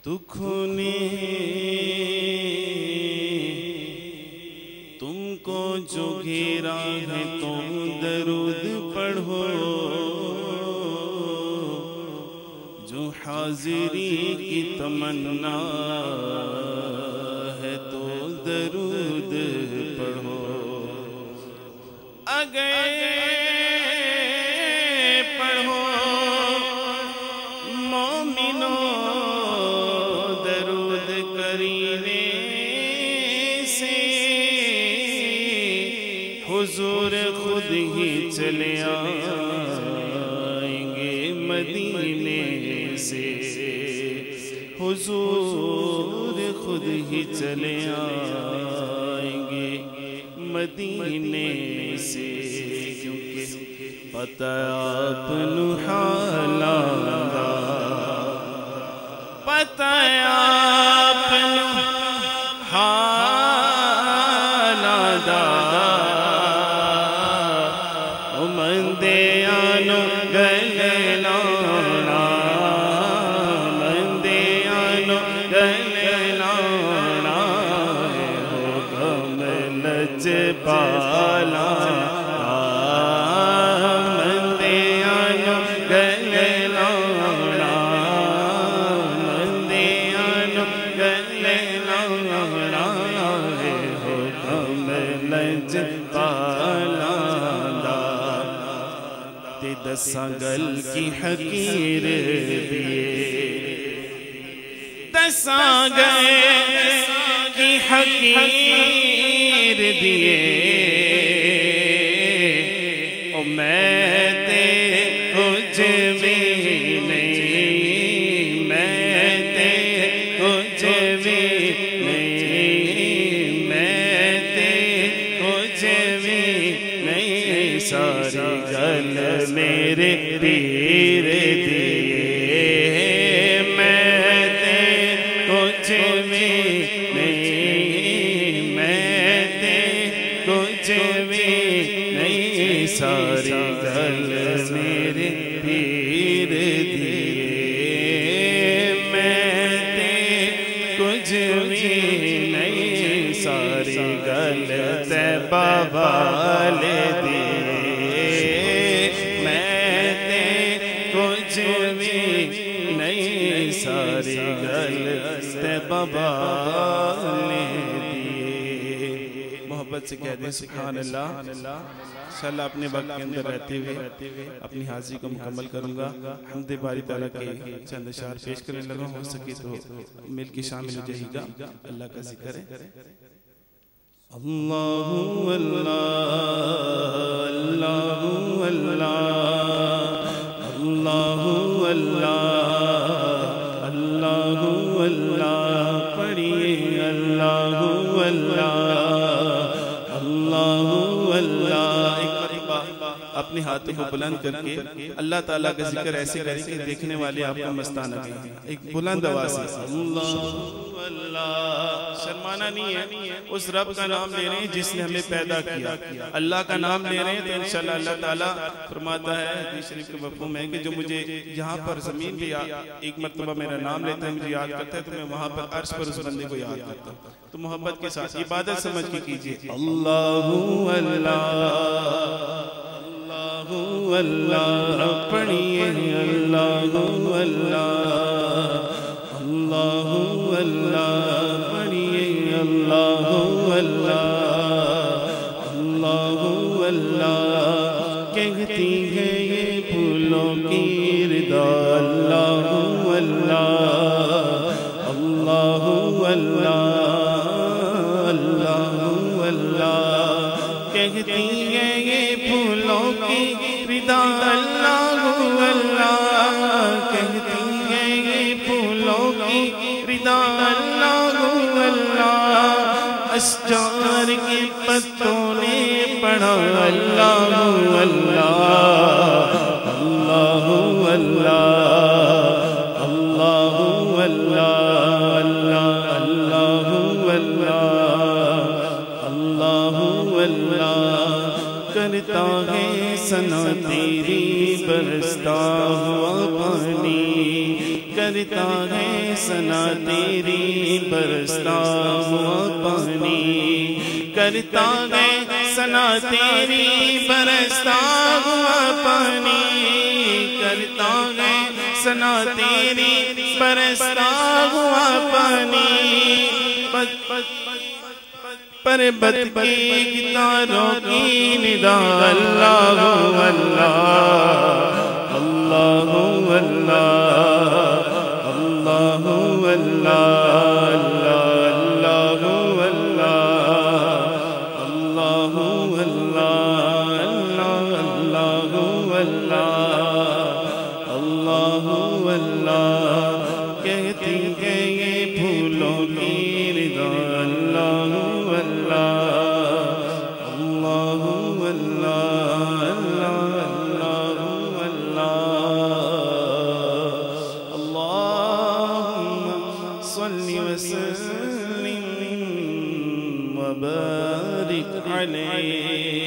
دکھوں نے تم کو جو گھیرا ہے تم درود پڑھو، جو حاضری کی تمنا ہے تو درود پڑھو۔ اگر پڑھو مومنوں درود کرینے سے، حضور خود ہی چلے آئیں گے مدینے سے، حضور خود ہی چلے آئیں گے مدینے سے، کیونکہ پتہ آپ نو حالاں دا، پتہ آپ نو حالاں دا، او مندیاں نو گلے لانا، مندیاں نو گلے لانا، حکم لچ پالا، مندیاں نو گلے لانا، مندیاں نو گلے لانا، حکم لچ پالا تے دساں گل کی حقیر دیے، دساں گل کی حقیر دیے، او میں تے کچھ بھی نہیں، میں تے کچھ بھی نہیں، میں تے کچھ بھی نہیں، ساری گل میرے پیر دیے، میں تے کچھ بھی نہیں، میں تے کچھ بھی نہیں، ساری گل میرے پیر دیے، میں تے کچھ بھی نہیں، ساری گل طیبہ والے دیے، میں تے کچھ بھی نہیں، ساری گل طیبہ والے دیے۔ محبت سے کہہ دیں سبحان اللہ۔ انشاءاللہ اپنے وقت کے اندر رہتے ہوئے اپنی حاضری کو مکمل کروں گا۔ حمد باری تعالیٰ کے چند اشعار پیش کرنے لگا، ہو سکے تو مل کے شامل ہو جائے گا۔ اللہ کا ذکر ہے۔ اللہ اللہ اللہ اللہ اللہ اللہ اللہ اللہ پڑھیے اللہ اللہ اللہ اللہ۔ ایک مرتبہ اپنے ہاتھوں کو بلند کر کے اللہ تعالیٰ کا ذکر ایسے کریں کہ دیکھنے والے آپ کو مستانہ گئے، ایک بلند آواز سے اللہ اللہ، شرمانا نہیں ہے، اس رب کا نام لے رہے ہیں جس نے ہمیں پیدا کیا، اللہ کا نام لے رہے ہیں تو انشاءاللہ اللہ تعالیٰ فرماتا ہے حدیث شریف کے مفہوم ہے کہ جو مجھے یہاں پر زمین پہ ایک مرتبہ میرا نام لیتا ہے، مجھے یاد کرتا ہے، تو میں وہاں پر عرش پر اس بندے کو یاد کرتا ہوں۔ تو محبت کے ساتھ عبادت سمجھ کے کیجئے اللہ اللہ اللہ پڑھیے اللہ اللہ اللہ اللہ پڑھیے اللہ اللہ اللہ اللہ۔ کہتی ہے یہ پھولوں کی ردا اللہ اللہ اللہ اللہ اللہ اللہ۔ کہتی ہے یہ پھولوں کی ردا اللہ اللہ، کہتی ہے یہ پھولوں کی ردا اللہ اللہ، اشجار کے پتوں نے پڑھا اللہ اللہ اللہ اللہ اللہ اللہ اللہ اللہ اللہ۔ کرتا ہے ثنا تیری برستا ہوا پانی، کرتا ہے ثنا تیری برستا ہوا پانی کرتا ہے ثنا تیری برستا ہوا پانی کرتا ہے ثنا تیری برستا ہوا پانی پربت کی گتاروں کی ندا اللہ اللہ اللہ اللہ اللہ اللہ اللہ اللہ اللہ کہتی ہے یہ پھولوں کی رضا اللہ اللہ اللہ اللهم صل وسلم وبارك عليه